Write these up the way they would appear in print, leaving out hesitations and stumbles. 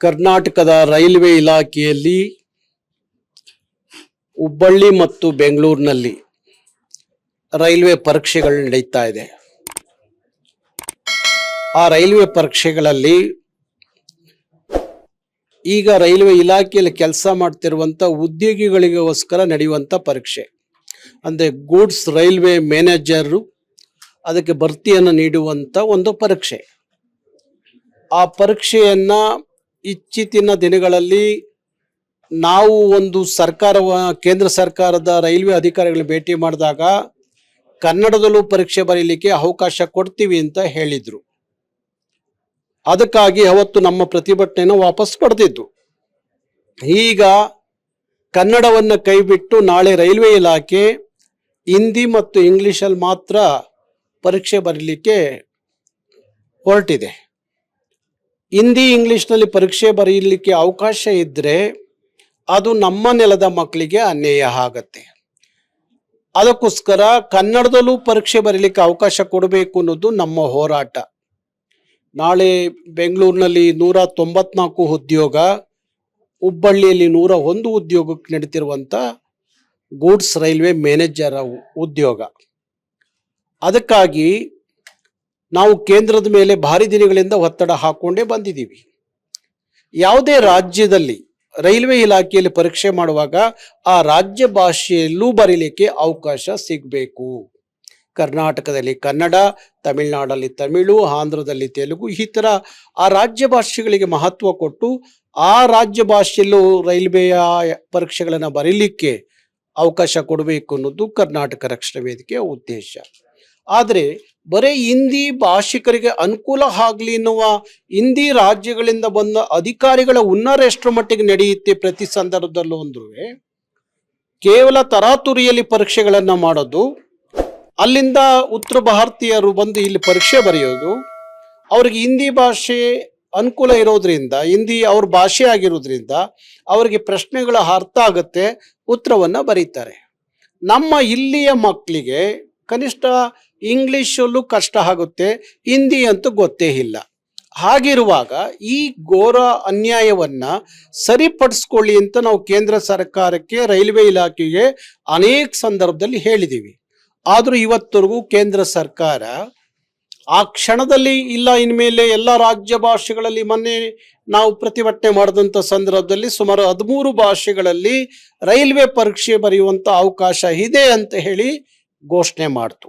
ಕರ್ನಾಟಕದ ರೈಲ್ವೆ ಇಲಾಖೆಯಲ್ಲಿ ಹುಬ್ಬಳ್ಳಿ ಮತ್ತು ಬೆಂಗಳೂರಿನಲ್ಲಿ ರೈಲ್ವೆ ಪರೀಕ್ಷೆಗಳು ನಡೀತಾ ಇದೆ. ಆ ರೈಲ್ವೆ ಪರೀಕ್ಷೆಗಳಲ್ಲಿ ಈಗ ರೈಲ್ವೆ ಇಲಾಖೆಯಲ್ಲಿ ಕೆಲಸ ಮಾಡ್ತಿರುವಂಥ ಉದ್ಯೋಗಿಗಳಿಗೋಸ್ಕರ ನಡೆಯುವಂಥ ಪರೀಕ್ಷೆ ಅಂದರೆ ಗೂಡ್ಸ್ ರೈಲ್ವೆ ಮ್ಯಾನೇಜರು ಅದಕ್ಕೆ ಭರ್ತಿಯನ್ನು ನೀಡುವಂಥ ಒಂದು ಪರೀಕ್ಷೆ. ಆ ಪರೀಕ್ಷೆಯನ್ನು ಇತ್ತೀಚಿನ ದಿನಗಳಲ್ಲಿ ನಾವು ಒಂದು ಕೇಂದ್ರ ಸರ್ಕಾರದ ರೈಲ್ವೆ ಅಧಿಕಾರಿಗಳು ಭೇಟಿ ಮಾಡಿದಾಗ ಕನ್ನಡದಲ್ಲೂ ಪರೀಕ್ಷೆ ಬರೀಲಿಕ್ಕೆ ಅವಕಾಶ ಕೊಡ್ತೀವಿ ಅಂತ ಹೇಳಿದ್ರು. ಅದಕ್ಕಾಗಿ ಅವತ್ತು ನಮ್ಮ ಪ್ರತಿಭಟನೆಯನ್ನು ವಾಪಸ್ ಪಡೆದಿದ್ದು. ಈಗ ಕನ್ನಡವನ್ನು ಕೈಬಿಟ್ಟು ನಾಳೆ ರೈಲ್ವೆ ಇಲಾಖೆ ಹಿಂದಿ ಮತ್ತು ಇಂಗ್ಲಿಷಲ್ಲಿ ಮಾತ್ರ ಪರೀಕ್ಷೆ ಬರೀಲಿಕ್ಕೆ ಹೊರಟಿದೆ. ಹಿಂದಿ ಇಂಗ್ಲಿಷ್ನಲ್ಲಿ ಪರೀಕ್ಷೆ ಬರೀಲಿಕ್ಕೆ ಅವಕಾಶ ಇದ್ದರೆ ಅದು ನಮ್ಮ ನೆಲದ ಮಕ್ಕಳಿಗೆ ಅನ್ಯಾಯ ಆಗತ್ತೆ. ಅದಕ್ಕೋಸ್ಕರ ಕನ್ನಡದಲ್ಲೂ ಪರೀಕ್ಷೆ ಬರೀಲಿಕ್ಕೆ ಅವಕಾಶ ಕೊಡಬೇಕು ಅನ್ನೋದು ನಮ್ಮ ಹೋರಾಟ. ನಾಳೆ ಬೆಂಗಳೂರಿನಲ್ಲಿ 194 ಉದ್ಯೋಗ, ಹುಬ್ಬಳ್ಳಿಯಲ್ಲಿ 101 ಉದ್ಯೋಗಕ್ಕೆ ನಡೀತಿರುವಂಥ ಗೂಡ್ಸ್ ರೈಲ್ವೆ ಮ್ಯಾನೇಜರ್ ಉದ್ಯೋಗ. ಅದಕ್ಕಾಗಿ ನಾವು ಕೇಂದ್ರದ ಮೇಲೆ ಭಾರಿ ದಿನಗಳಿಂದ ಒತ್ತಡ ಹಾಕ್ಕೊಂಡೇ ಬಂದಿದ್ದೀವಿ. ಯಾವುದೇ ರಾಜ್ಯದಲ್ಲಿ ರೈಲ್ವೆ ಇಲಾಖೆಯಲ್ಲಿ ಪರೀಕ್ಷೆ ಮಾಡುವಾಗ ಆ ರಾಜ್ಯ ಭಾಷೆಯಲ್ಲೂ ಬರೀಲಿಕ್ಕೆ ಅವಕಾಶ ಸಿಗಬೇಕು. ಕರ್ನಾಟಕದಲ್ಲಿ ಕನ್ನಡ, ತಮಿಳುನಾಡಲ್ಲಿ ತಮಿಳು, ಆಂಧ್ರದಲ್ಲಿ ತೆಲುಗು, ಈ ಥರ ಆ ರಾಜ್ಯ ಭಾಷೆಗಳಿಗೆ ಮಹತ್ವ ಕೊಟ್ಟು ಆ ರಾಜ್ಯ ಭಾಷೆಯಲ್ಲೂ ರೈಲ್ವೆಯ ಪರೀಕ್ಷೆಗಳನ್ನು ಬರೀಲಿಕ್ಕೆ ಅವಕಾಶ ಕೊಡಬೇಕು ಅನ್ನೋದು ಕರ್ನಾಟಕ ರಕ್ಷಣಾ ವೇದಿಕೆಯ ಉದ್ದೇಶ. ಆದರೆ ಬರೀ ಹಿಂದಿ ಭಾಷಿಕರಿಗೆ ಅನುಕೂಲ ಆಗಲಿ ಎನ್ನುವ ಹಿಂದಿ ರಾಜ್ಯಗಳಿಂದ ಬಂದ ಅಧಿಕಾರಿಗಳ ಹುನ್ನಾರ ಎಷ್ಟರ ಮಟ್ಟಿಗೆ ನಡೆಯುತ್ತೆ ಪ್ರತಿ ಸಂದರ್ಭದಲ್ಲೂ ಅಂದ್ರೆ ಕೇವಲ ತರಾತುರಿಯಲ್ಲಿ ಪರೀಕ್ಷೆಗಳನ್ನು ಮಾಡೋದು, ಅಲ್ಲಿಂದ ಉತ್ತರ ಭಾರತೀಯರು ಬಂದು ಇಲ್ಲಿ ಪರೀಕ್ಷೆ ಬರೆಯೋದು, ಅವ್ರಿಗೆ ಹಿಂದಿ ಭಾಷೆ ಅನುಕೂಲ ಇರೋದ್ರಿಂದ, ಹಿಂದಿ ಅವ್ರ ಭಾಷೆ ಆಗಿರೋದ್ರಿಂದ ಅವರಿಗೆ ಪ್ರಶ್ನೆಗಳ ಅರ್ಥ ಆಗುತ್ತೆ, ಉತ್ತರವನ್ನು ಬರೀತಾರೆ. ನಮ್ಮ ಇಲ್ಲಿಯ ಮಕ್ಕಳಿಗೆ ಕನಿಷ್ಠ ಇಂಗ್ಲಿಷಲ್ಲೂ ಕಷ್ಟ ಆಗುತ್ತೆ, ಹಿಂದಿ ಅಂತೂ ಗೊತ್ತೇ ಇಲ್ಲ. ಹಾಗಿರುವಾಗ ಈ ಘೋರ ಅನ್ಯಾಯವನ್ನು ಸರಿಪಡಿಸ್ಕೊಳ್ಳಿ ಅಂತ ನಾವು ಕೇಂದ್ರ ಸರ್ಕಾರಕ್ಕೆ, ರೈಲ್ವೆ ಇಲಾಖೆಗೆ ಅನೇಕ ಸಂದರ್ಭದಲ್ಲಿ ಹೇಳಿದ್ದೀವಿ. ಆದರೂ ಇವತ್ತರೆಗೂ ಕೇಂದ್ರ ಸರ್ಕಾರ ಆ ಕ್ಷಣದಲ್ಲಿ ಇಲ್ಲ, ಇನ್ಮೇಲೆ ಎಲ್ಲ ರಾಜ್ಯ ಭಾಷೆಗಳಲ್ಲಿ, ಮೊನ್ನೆ ನಾವು ಪ್ರತಿಭಟನೆ ಮಾಡಿದಂಥ ಸಂದರ್ಭದಲ್ಲಿ ಸುಮಾರು 13 ಭಾಷೆಗಳಲ್ಲಿ ರೈಲ್ವೆ ಪರೀಕ್ಷೆ ಬರೆಯುವಂಥ ಅವಕಾಶ ಇದೆ ಅಂತ ಹೇಳಿ ಘೋಷಣೆ ಮಾಡ್ತು.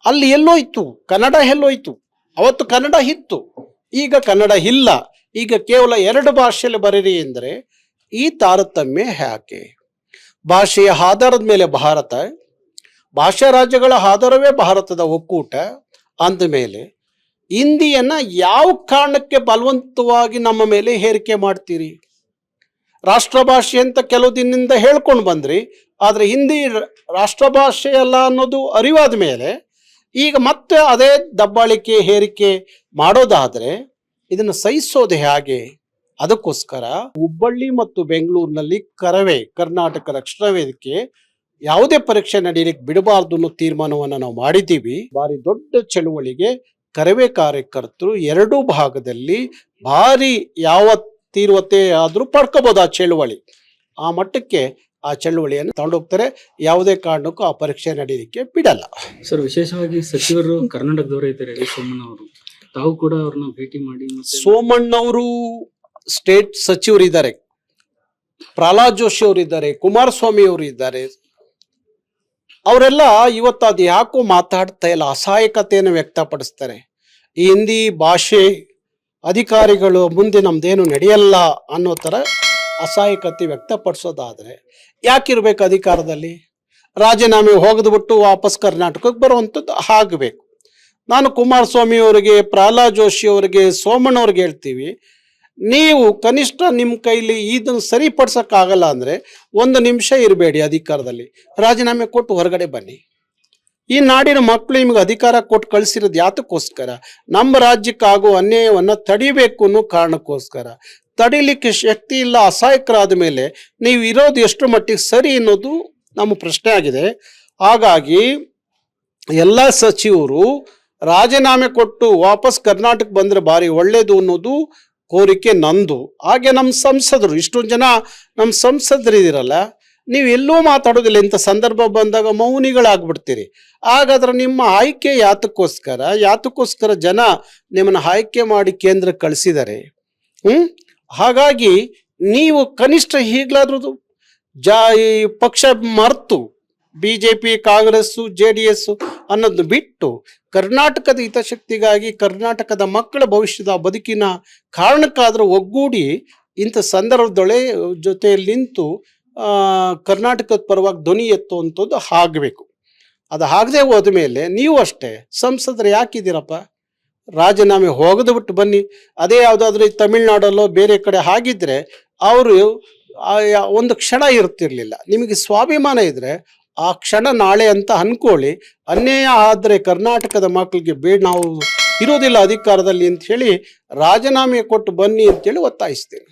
ಅಲ್ಲಿ ಎಲ್ಲೋಯ್ತು ಕನ್ನಡ? ಎಲ್ಲೋಯ್ತು? ಅವತ್ತು ಕನ್ನಡ ಇತ್ತು, ಈಗ ಕನ್ನಡ ಇಲ್ಲ. ಈಗ ಕೇವಲ 2 ಭಾಷೆಯಲ್ಲಿ ಬರೀರಿ ಎಂದರೆ ಈ ತಾರತಮ್ಯ ಯಾಕೆ? ಭಾಷೆಯ ಆಧಾರದ ಮೇಲೆ ಭಾರತ, ಭಾಷಾ ರಾಜ್ಯಗಳ ಆಧಾರವೇ ಭಾರತದ ಒಕ್ಕೂಟ ಅಂದಮೇಲೆ ಹಿಂದಿಯನ್ನು ಯಾವ ಕಾರಣಕ್ಕೆ ಬಲವಂತವಾಗಿ ನಮ್ಮ ಮೇಲೆ ಹೇರಿಕೆ ಮಾಡ್ತೀರಿ? ರಾಷ್ಟ್ರ ಭಾಷೆ ಅಂತ ಕೆಲವು ದಿನದಿಂದ ಹೇಳ್ಕೊಂಡು ಬಂದ್ರಿ, ಆದರೆ ಹಿಂದಿ ರಾಷ್ಟ್ರ ಭಾಷೆ ಅಲ್ಲ ಅನ್ನೋದು ಅರಿವಾದ ಮೇಲೆ ಈಗ ಮತ್ತೆ ಅದೇ ದಬ್ಬಾಳಿಕೆ ಹೇರಿಕೆ ಮಾಡೋದಾದರೆ ಇದನ್ನು ಸಹಿಸೋದು ಹೇಗೆ? ಅದಕ್ಕೋಸ್ಕರ ಹುಬ್ಬಳ್ಳಿ ಮತ್ತು ಬೆಂಗಳೂರಿನಲ್ಲಿ ಕರ್ನಾಟಕ ರಕ್ಷಣಾ ವೇದಿಕೆ ಯಾವುದೇ ಪರೀಕ್ಷೆ ನಡೆಯಲಿಕ್ಕೆ ಬಿಡಬಾರ್ದು ಅನ್ನೋ ತೀರ್ಮಾನವನ್ನು ನಾವು ಮಾಡಿದ್ದೀವಿ. ಭಾರಿ ದೊಡ್ಡ ಚಳುವಳಿಗೆ ಕರವೇ ಕಾರ್ಯಕರ್ತರು 2 ಭಾಗದಲ್ಲಿ ಭಾರಿ ಯಾವ ತೀವ್ರತೆ ಆದರೂ ಪಡ್ಕೋಬಹುದು ಆ ಚಳುವಳಿ. ಆ ಮಟ್ಟಕ್ಕೆ ಆ ಚಳುವಳಿಯನ್ನು ತಗೊಂಡೋಗ್ತಾರೆ. ಯಾವುದೇ ಕಾರಣಕ್ಕೂ ಆ ಪರೀಕ್ಷೆ ನಡೆಯಲಿಕ್ಕೆ ಬಿಡಲ್ಲ. ಸರ್, ವಿಶೇಷವಾಗಿ ಸಚಿವರು ಕರ್ನಾಟಕದವರೇ ಇದ್ದಾರೆ, ಸೋಮಣ್ಣ ಅವರು. ತಾವು ಕೂಡ ಅವ್ರನ್ನ ಭೇಟಿ ಮಾಡಿ. ಸೋಮಣ್ಣವರು ಸ್ಟೇಟ್ ಸಚಿವರಿದ್ದಾರೆ, ಪ್ರಹ್ಲಾದ್ ಜೋಶಿ ಅವರಿದ್ದಾರೆ, ಕುಮಾರಸ್ವಾಮಿ ಅವರು ಇದ್ದಾರೆ. ಅವರೆಲ್ಲ ಇವತ್ತು ಅದು ಯಾಕೋ ಮಾತಾಡ್ತಾ ಇಲ್ಲ, ಅಸಹಾಯಕತೆಯನ್ನು ವ್ಯಕ್ತಪಡಿಸ್ತಾರೆ. ಈ ಹಿಂದಿ ಭಾಷೆ ಅಧಿಕಾರಿಗಳು ಮುಂದೆ ನಮ್ದೇನು ನಡೆಯಲ್ಲ ಅನ್ನೋ ಥರ ಅಸಹಾಯಕತೆ ವ್ಯಕ್ತಪಡಿಸೋದಾದರೆ ಯಾಕಿರ್ಬೇಕು ಅಧಿಕಾರದಲ್ಲಿ? ರಾಜೀನಾಮೆ ಹೋಗದ್ಬಿಟ್ಟು ವಾಪಸ್ ಕರ್ನಾಟಕಕ್ಕೆ ಬರುವಂಥದ್ದು ಆಗಬೇಕು. ನಾನು ಕುಮಾರಸ್ವಾಮಿ ಅವರಿಗೆ, ಪ್ರಹ್ಲಾದ್ ಜೋಶಿ ಅವರಿಗೆ, ಸೋಮಣ್ಣವ್ರಿಗೆ ಹೇಳ್ತೀವಿ, ನೀವು ಕನಿಷ್ಠ ನಿಮ್ಮ ಕೈಲಿ ಇದನ್ನು ಸರಿಪಡಿಸೋಕ್ಕಾಗಲ್ಲ ಅಂದರೆ 1 ನಿಮಿಷ ಇರಬೇಡಿ ಅಧಿಕಾರದಲ್ಲಿ, ರಾಜೀನಾಮೆ ಕೊಟ್ಟು ಹೊರಗಡೆ ಬನ್ನಿ. ಈ ನಾಡಿನ ಮಕ್ಕಳು ನಿಮಗೆ ಅಧಿಕಾರ ಕೊಟ್ಟು ಕಳಿಸಿರೋದು ಯಾತಕ್ಕೋಸ್ಕರ? ನಮ್ಮ ರಾಜ್ಯಕ್ಕಾಗೋ ಅನ್ಯಾಯವನ್ನು ತಡಿಬೇಕು ಅನ್ನೋ ಕಾರಣಕ್ಕೋಸ್ಕರ. ತಡಿಲಿಕ್ಕೆ ಶಕ್ತಿ ಇಲ್ಲ, ಅಸಹಾಯಕರಾದ ಮೇಲೆ ನೀವು ಇರೋದು ಎಷ್ಟು ಮಟ್ಟಿಗೆ ಸರಿ ಅನ್ನೋದು ನಮ್ಮ ಪ್ರಶ್ನೆ ಆಗಿದೆ. ಹಾಗಾಗಿ ಎಲ್ಲ ಸಚಿವರು ರಾಜೀನಾಮೆ ಕೊಟ್ಟು ವಾಪಸ್ ಕರ್ನಾಟಕ ಬಂದರೆ ಭಾರಿ ಒಳ್ಳೆಯದು ಅನ್ನೋದು ಕೋರಿಕೆ ನಂದು. ಹಾಗೆ ನಮ್ಮ ಸಂಸದರು, ಇಷ್ಟೊಂದು ಜನ ನಮ್ಮ ಸಂಸದರಿದ್ದೀರಲ್ಲ, ನೀವು ಎಲ್ಲೂ ಮಾತಾಡೋದಿಲ್ಲ. ಇಂಥ ಸಂದರ್ಭ ಬಂದಾಗ ಮೌನಿಗಳಾಗ್ಬಿಡ್ತೀರಿ. ಹಾಗಾದ್ರೆ ನಿಮ್ಮ ಆಯ್ಕೆ ಯಾತಕ್ಕೋಸ್ಕರ ಜನ ನಿಮ್ಮನ್ನು ಆಯ್ಕೆ ಮಾಡಿ ಕೇಂದ್ರಕ್ಕೆ ಕಳಿಸಿದ್ದಾರೆ. ಹಾಗಾಗಿ ನೀವು ಕನಿಷ್ಠ ಈಗಲಾದ್ರೂ ಈ ಪಕ್ಷ ಮರೆತು BJP, ಕಾಂಗ್ರೆಸ್ಸು, JDS ಅನ್ನೋದು ಬಿಟ್ಟು ಕರ್ನಾಟಕದ ಹಿತಶಕ್ತಿಗಾಗಿ, ಕರ್ನಾಟಕದ ಮಕ್ಕಳ ಭವಿಷ್ಯದ ಬದುಕಿನ ಕಾರಣಕ್ಕಾದರೂ ಒಗ್ಗೂಡಿ ಇಂಥ ಸಂದರ್ಭದೊಳೆ ಜೊತೆಯಲ್ಲಿ ನಿಂತು ಕರ್ನಾಟಕದ ಪರವಾಗಿ ಧ್ವನಿ ಎತ್ತುವಂಥದ್ದು ಆಗಬೇಕು. ಅದು ಆಗದೆ ಹೋದ ಮೇಲೆ ನೀವು ಅಷ್ಟೇ ಸಂಸದರು ಯಾಕಿದ್ದೀರಪ್ಪ, ರಾಜೀನಾಮೆ ಹೋಗದು ಬಿಟ್ಟು ಬನ್ನಿ. ಅದೇ ಯಾವುದಾದ್ರೂ ತಮಿಳ್ನಾಡಲ್ಲೋ ಬೇರೆ ಕಡೆ ಆಗಿದ್ರೆ ಅವರು ಒಂದು ಕ್ಷಣ ಇರ್ತಿರ್ಲಿಲ್ಲ. ನಿಮಗೆ ಸ್ವಾಭಿಮಾನ ಇದ್ರೆ ಆ ಕ್ಷಣ ನಾಳೆ ಅಂತ ಅನ್ಕೊಳ್ಳಿ. ಅನ್ಯಾಯ ಆದರೆ ಕರ್ನಾಟಕದ ಮಕ್ಕಳಿಗೆ ನಾವು ಇರೋದಿಲ್ಲ ಅಧಿಕಾರದಲ್ಲಿ ಅಂತ ಹೇಳಿ ರಾಜೀನಾಮೆ ಕೊಟ್ಟು ಬನ್ನಿ ಅಂತೇಳಿ ಒತ್ತಾಯಿಸ್ತೇನೆ.